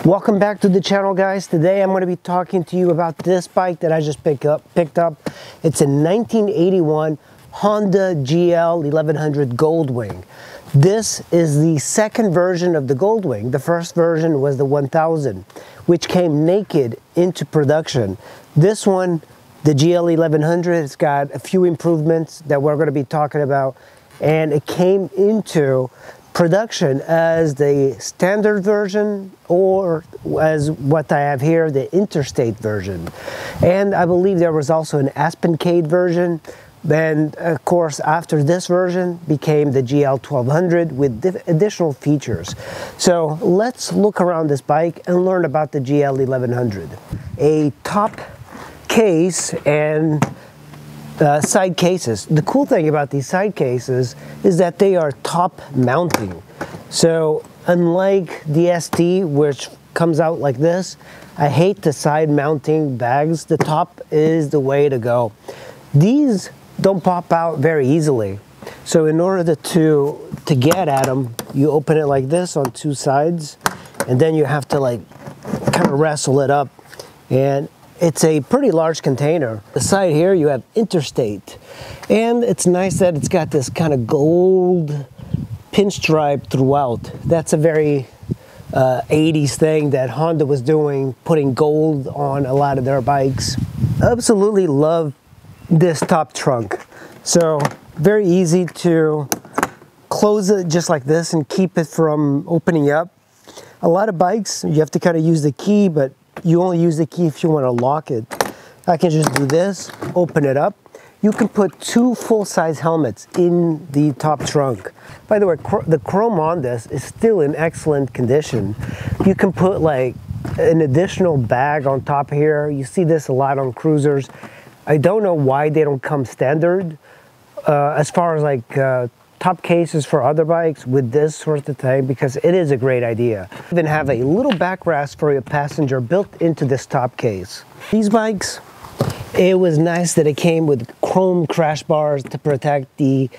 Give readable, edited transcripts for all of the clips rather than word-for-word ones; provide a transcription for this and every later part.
Welcome back to the channel, guys. Today I'm going to be talking to you about this bike that I just picked up. It's a 1981 Honda Gl1100 Goldwing. This is the second version of the Goldwing. The first version was the 1000, which came naked into production. This one, the Gl1100, it's got a few improvements that we're going to be talking about, and it came into production as the standard version, or as what I have here, the Interstate version. And I believe there was also an Aspencade version. Then, of course, after this version became the Gl1200 with additional features. So let's look around this bike and learn about the Gl1100. A top case and side cases. The cool thing about these side cases is that they are top mounting. So unlike the ST, which comes out like this, I hate the side mounting bags. The top is the way to go. These don't pop out very easily. So in order to get at them, you open it like this on two sides, and then you have to like kind of wrestle it up. And it's a pretty large container. The side here you have Interstate, and it's nice that it's got this kind of gold pinstripe throughout. That's a very 80s thing that Honda was doing, putting gold on a lot of their bikes. Absolutely love this top trunk. So very easy to close it just like this and keep it from opening up. A lot of bikes you have to kind of use the key, but you only use the key if you want to lock it. I can just do this, open it up. You can put two full-size helmets in the top trunk. By the way, the chrome on this is still in excellent condition. You can put like an additional bag on top here. You see this a lot on cruisers. I don't know why they don't come standard as far as like top cases for other bikes with this sort of thing, because it is a great idea. Even have a little backrest for your passenger built into this top case. These bikes, it was nice that it came with chrome crash bars to protect the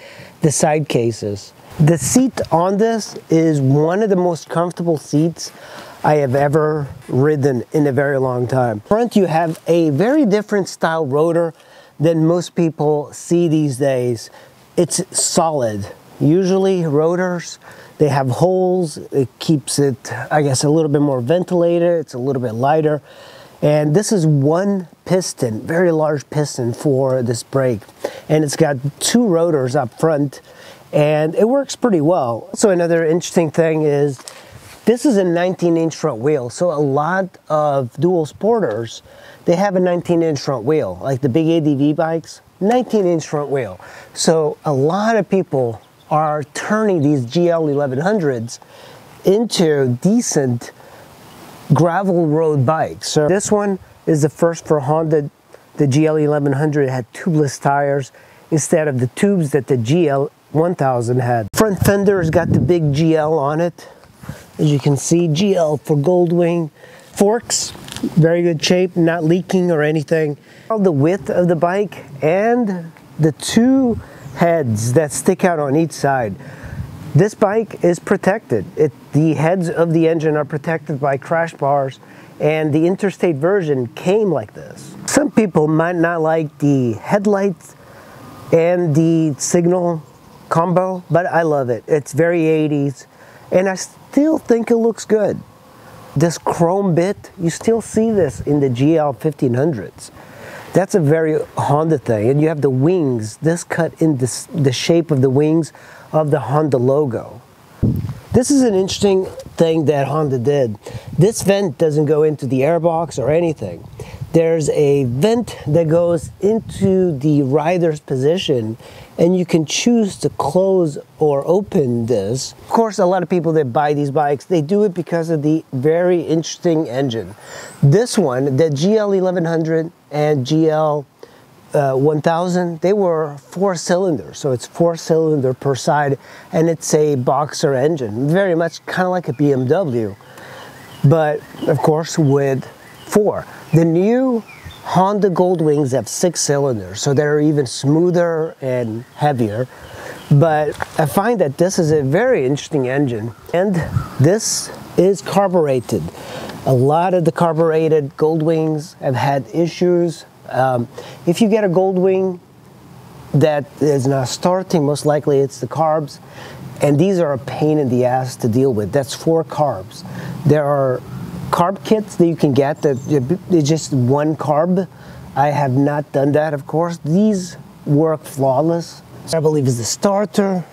side cases. The seat on this is one of the most comfortable seats I have ever ridden in a very long time. Front, you have a very different style rotor than most people see these days. It's solid. Usually rotors, they have holes. It keeps it, I guess, a little bit more ventilated. It's a little bit lighter. And this is one piston, very large piston for this brake. And it's got two rotors up front, and it works pretty well. So another interesting thing is this is a 19-inch front wheel. So a lot of dual sporters, they have a 19-inch front wheel, like the big ADV bikes, 19-inch front wheel. So a lot of people are turning these Gl1100s into decent gravel road bikes. So this one is the first for Honda. The Gl1100 had tubeless tires instead of the tubes that the Gl1000 had. Front fender has got the big GL on it. As you can see, GL for Goldwing. Forks, very good shape, not leaking or anything. The width of the bike and the two heads that stick out on each side. This bike is protected. The heads of the engine are protected by crash bars, and the Interstate version came like this. Some people might not like the headlights and the signal combo, but I love it. It's very 80s, and I still think it looks good. This chrome bit, you still see this in the GL1500s. That's a very Honda thing. And you have the wings, this cut in the shape of the wings of the Honda logo. This is an interesting thing that Honda did. This vent doesn't go into the airbox or anything. There's a vent that goes into the rider's position, and you can choose to close or open this. Of course, a lot of people that buy these bikes, they do it because of the very interesting engine. This one, the Gl1100 and Gl1000, they were 4 cylinders, so it's 4 cylinder per side, and it's a boxer engine, very much kind of like a BMW, but of course with 4. The new Honda Goldwings have 6 cylinders, so they're even smoother and heavier. But I find that this is a very interesting engine, and this is carbureted. A lot of the carbureted Goldwings have had issues. If you get a Goldwing that is not starting, most likely it's the carbs, and these are a pain in the ass to deal with. That's 4 carbs. There are carb kits that you can get that it's just 1 carb. I have not done that, of course. These work flawless. I believe is the starter.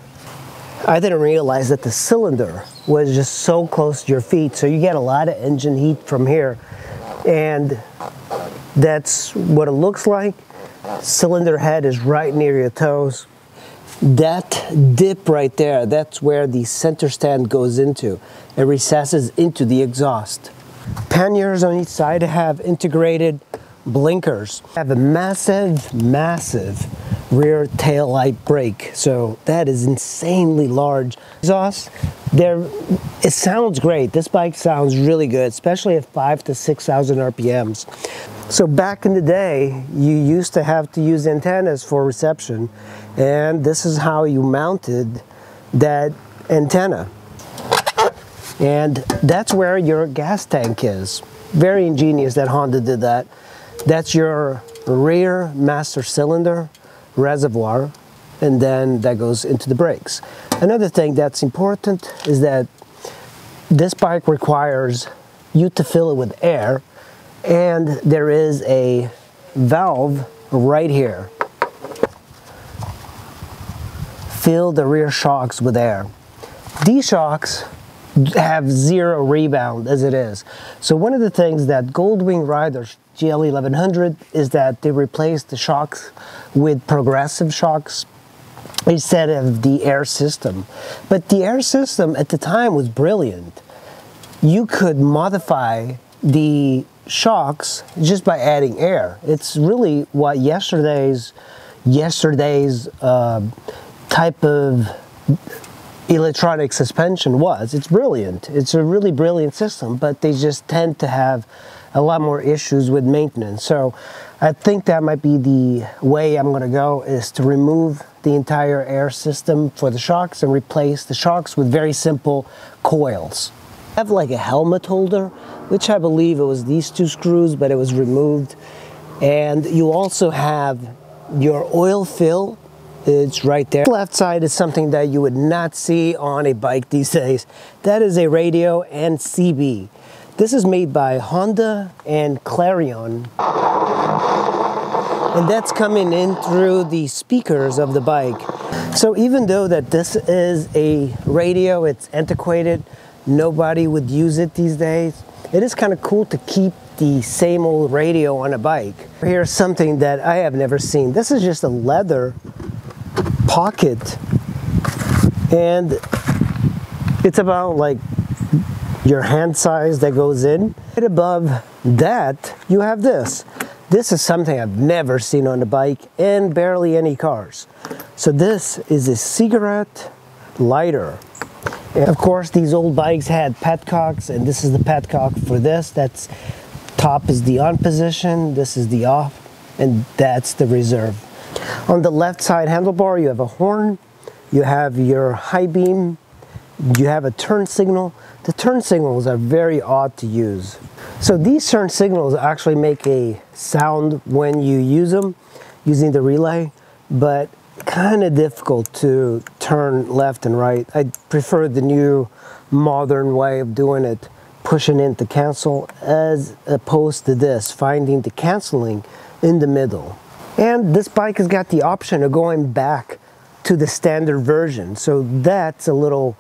I didn't realize that the cylinder was just so close to your feet, so you get a lot of engine heat from here, and that's what it looks like. Cylinder head is right near your toes. That dip right there, that's where the center stand goes into. It recesses into the exhaust. Panniers on each side have integrated blinkers. Have a massive rear tail light brake, so that is insanely large. Exhaust, it sounds great. This bike sounds really good, especially at 5,000 to 6,000 RPMs. So back in the day, you used to have to use antennas for reception, and this is how you mounted that antenna. And that's where your gas tank is. Very ingenious that Honda did that. That's your rear master cylinder reservoir, and then that goes into the brakes. Another thing that's important is that this bike requires you to fill it with air, and there is a valve right here. Fill the rear shocks with air. These shocks have 0 rebound as it is. So one of the things that Goldwing Riders GL1100 is that they replaced the shocks with progressive shocks instead of the air system. But the air system at the time was brilliant. You could modify the shocks just by adding air. It's really what yesterday's type of electronic suspension was. It's brilliant. It's a really brilliant system, but they just tend to have a lot more issues with maintenance. So I think that might be the way I'm going to go, is to remove the entire air system for the shocks and replace the shocks with very simple coils. I have like a helmet holder, which I believe it was these 2 screws, but it was removed. And you also have your oil fill. It's right there. The left side is something that you would not see on a bike these days. That is a radio and CB. This is made by Honda and Clarion. And that's coming in through the speakers of the bike. So even though that this is a radio, it's antiquated, nobody would use it these days, it is kind of cool to keep the same old radio on a bike. Here's something that I have never seen. This is just a leather pocket, and it's about like your hand size that goes in. Right above that, you have this. This is something I've never seen on a bike and barely any cars. So this is a cigarette lighter. And of course, these old bikes had petcocks, and this is the petcock for this. That's top is the on position, this is the off, and that's the reserve. On the left side handlebar, you have a horn, you have your high beam, you have a turn signal. The turn signals are very odd to use. So these turn signals actually make a sound when you use them using the relay, but kind of difficult to turn left and right. I prefer the new modern way of doing it, pushing in to cancel, as opposed to this, finding the canceling in the middle. And this bike has got the option of going back to the standard version. So that's a little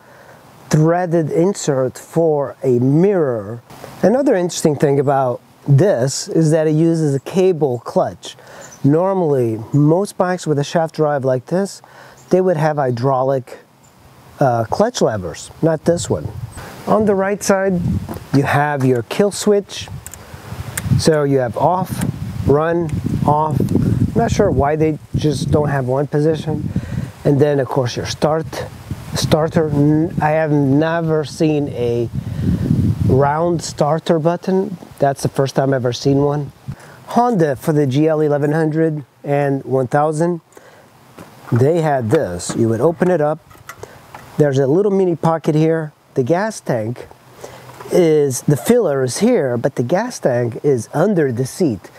threaded insert for a mirror. Another interesting thing about this is that it uses a cable clutch. Normally, most bikes with a shaft drive like this, they would have hydraulic clutch levers, not this one. On the right side, you have your kill switch. So you have off, run, off. I'm not sure why they just don't have one position. And then of course your starter. I have never seen a round starter button. That's the first time I've ever seen one. Honda, for the GL1100 and 1000, they had this. You would open it up. There's a little mini pocket here. The gas tank is the filler is here, but the gas tank is under the seat.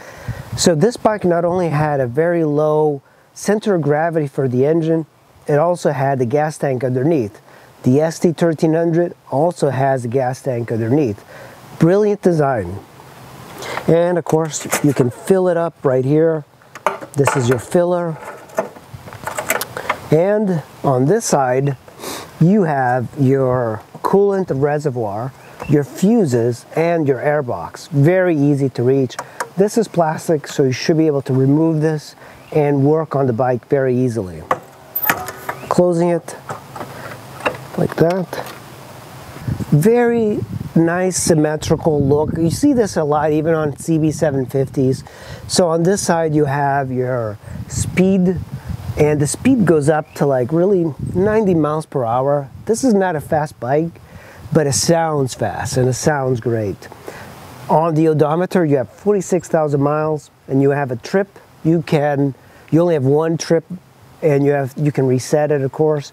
So this bike not only had a very low center of gravity for the engine, it also had the gas tank underneath. The ST1300 also has a gas tank underneath. Brilliant design. And of course, you can fill it up right here. This is your filler. And on this side, you have your coolant reservoir, your fuses, and your air box. Very easy to reach. This is plastic, so you should be able to remove this and work on the bike very easily. Closing it like that. Very nice symmetrical look. You see this a lot even on CB750s. So on this side you have your speed, and the speed goes up to like really 90 miles per hour. This is not a fast bike, but it sounds fast and it sounds great. On the odometer you have 46,000 miles, and you have a trip. You only have one trip, and you can reset it, of course.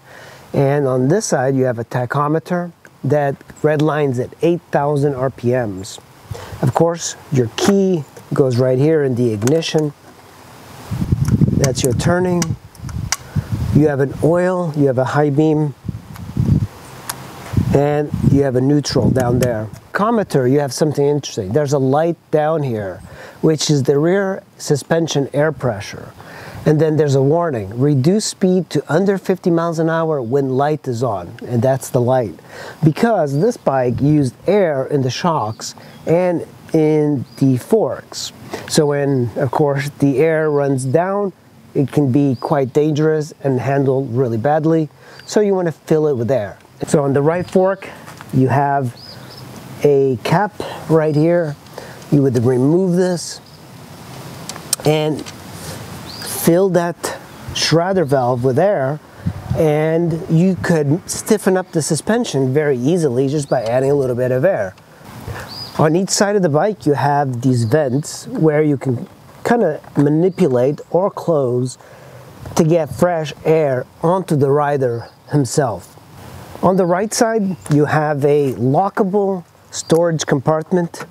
And on this side you have a tachometer that redlines at 8,000 RPMs. Of course, your key goes right here in the ignition. That's your turning. You have an oil, you have a high beam, and you have a neutral down there. Tachometer, you have something interesting. There's a light down here, which is the rear suspension air pressure. And then there's a warning: reduce speed to under 50 miles an hour when light is on, and that's the light. Because this bike used air in the shocks and in the forks. So when, of course, the air runs down, it can be quite dangerous and handled really badly. So you want to fill it with air. So on the right fork, you have a cap right here. You would remove this and fill that shredder valve with air, and you could stiffen up the suspension very easily just by adding a little bit of air. On each side of the bike you have these vents where you can kind of manipulate or close to get fresh air onto the rider himself. On the right side you have a lockable storage compartment,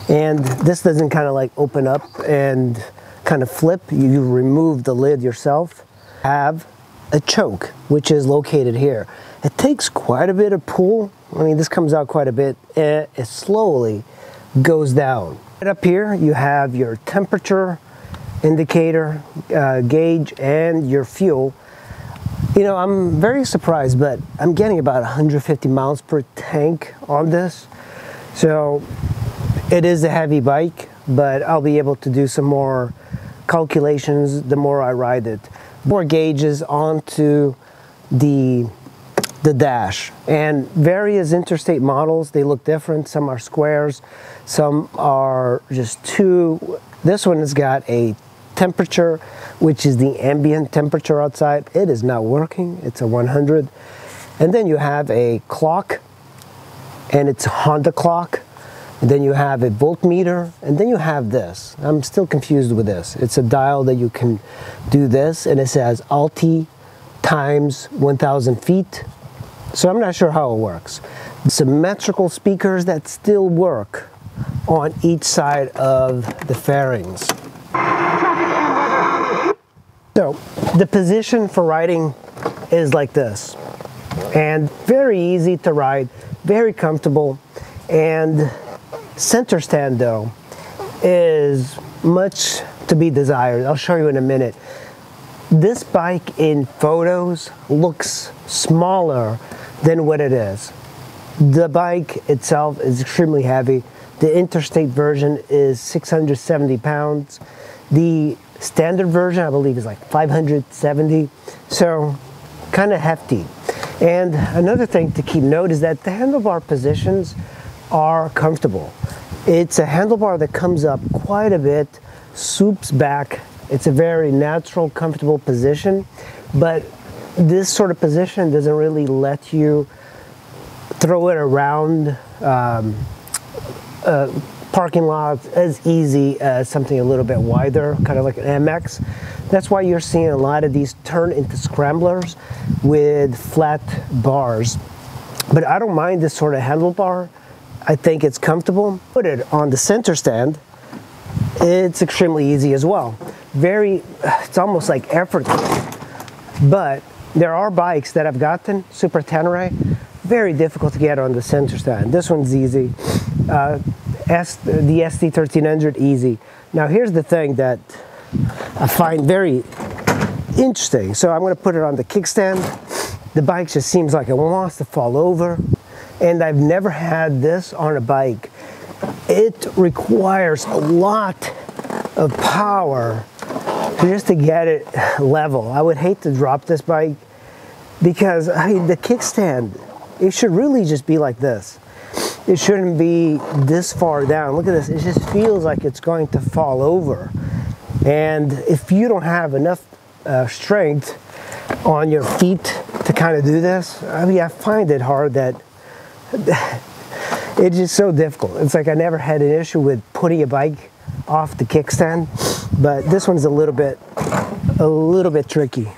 and this doesn't kind of like open up and kind of flip. You remove the lid yourself. Have a choke, which is located here. It takes quite a bit of pull. I mean, this comes out quite a bit, and it slowly goes down. Right up here you have your temperature indicator gauge and your fuel. You know, I'm very surprised, but I'm getting about 150 miles per tank on this. So it is a heavy bike, but I'll be able to do some more calculations the more I ride it. More gauges onto the dash, and various Interstate models, they look different. Some are squares, some are just two. This one has got a temperature, which is the ambient temperature outside. It is not working. It's a 100. And then you have a clock, and it's a Honda clock. And then you have a voltmeter, and then you have this. I'm still confused with this. It's a dial that you can do this, and it says Alti times 1,000 feet. So I'm not sure how it works. Symmetrical speakers that still work on each side of the fairings. So the position for riding is like this, and very easy to ride, very comfortable. And center stand though is much to be desired. I'll show you in a minute. This bike in photos looks smaller than what it is. The bike itself is extremely heavy. The Interstate version is 670 pounds. The standard version, I believe, is like 570. So kind of hefty. And another thing to keep note is that the handlebar positions are comfortable. It's a handlebar that comes up quite a bit, swoops back. It's a very natural, comfortable position, but this sort of position doesn't really let you throw it around parking lots as easy as something a little bit wider, kind of like an MX. That's why you're seeing a lot of these turn into scramblers with flat bars. but I don't mind this sort of handlebar. I think it's comfortable. Put it on the center stand. It's extremely easy as well. It's almost like effortless. But there are bikes that I've gotten, Super Tenere, very difficult to get on the center stand. This one's easy. The SD1300, easy. Now here's the thing that I find very interesting. So I'm going to put it on the kickstand. The bike just seems like it wants to fall over. And I've never had this on a bike. It requires a lot of power just to get it level. I would hate to drop this bike because, I mean, the kickstand, it should really just be like this. It shouldn't be this far down. Look at this, it just feels like it's going to fall over. And if you don't have enough strength on your feet to kind of do this, I mean, I find it hard that it's just so difficult. It's like I never had an issue with putting a bike off the kickstand, but this one's a little bit tricky.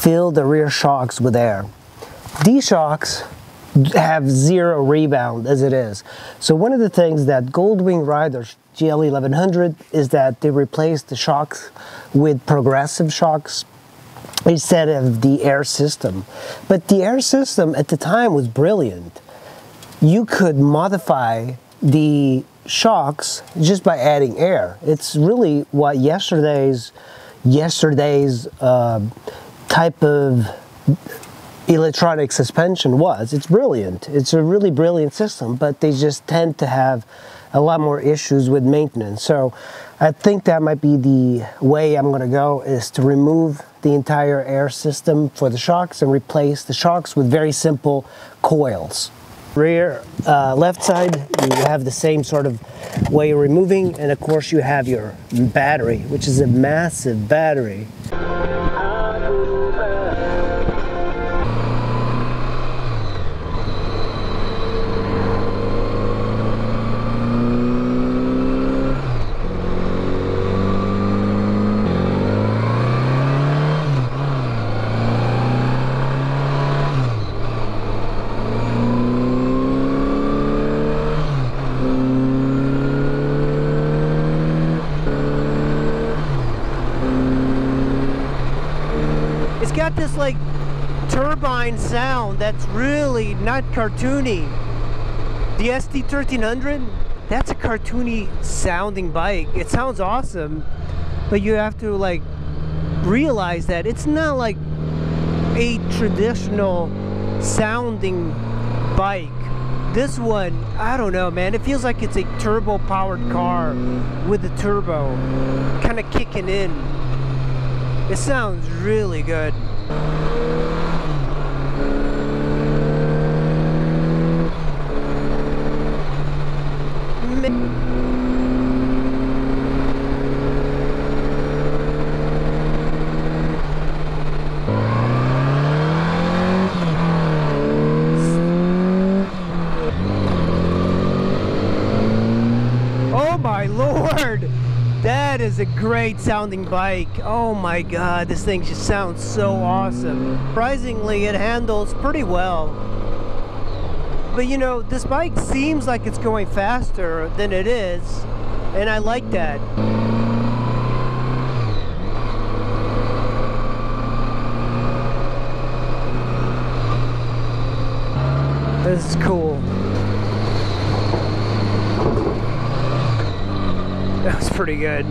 Fill the rear shocks with air. These shocks have zero rebound as it is. So one of the things that Goldwing Riders GL1100 is that they replaced the shocks with progressive shocks instead of the air system. But the air system at the time was brilliant. You could modify the shocks just by adding air. It's really what yesterday's type of electronic suspension was. It's brilliant. It's a really brilliant system, but they just tend to have a lot more issues with maintenance. So I think that might be the way I'm going to go, is to remove the entire air system for the shocks and replace the shocks with very simple coils. Rear left side, you have the same sort of way of removing, and of course you have your battery, which is a massive battery. It's got this like turbine sound that's really not cartoony. The SD1300, that's a cartoony sounding bike. It sounds awesome, but you have to like realize that it's not like a traditional sounding bike. This one, I don't know, man, it feels like it's a turbo powered car with the turbo kind of kicking in. It sounds really good. Oh my Lord! That is a great sounding bike. Oh my God, this thing just sounds so awesome. Surprisingly, it handles pretty well. But you know, this bike seems like it's going faster than it is, and I like that. This is cool. That was pretty good.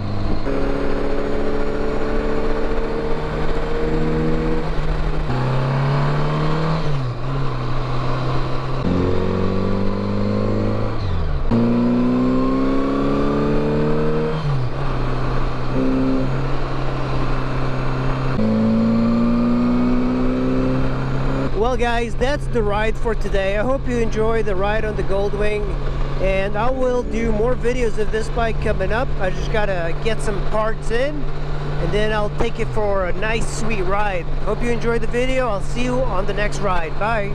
Well guys, that's the ride for today. I hope you enjoy the ride on the Goldwing, and I will do more videos of this bike coming up. I just gotta get some parts in, and then I'll take it for a nice sweet ride. Hope you enjoyed the video. I'll see you on the next ride. Bye.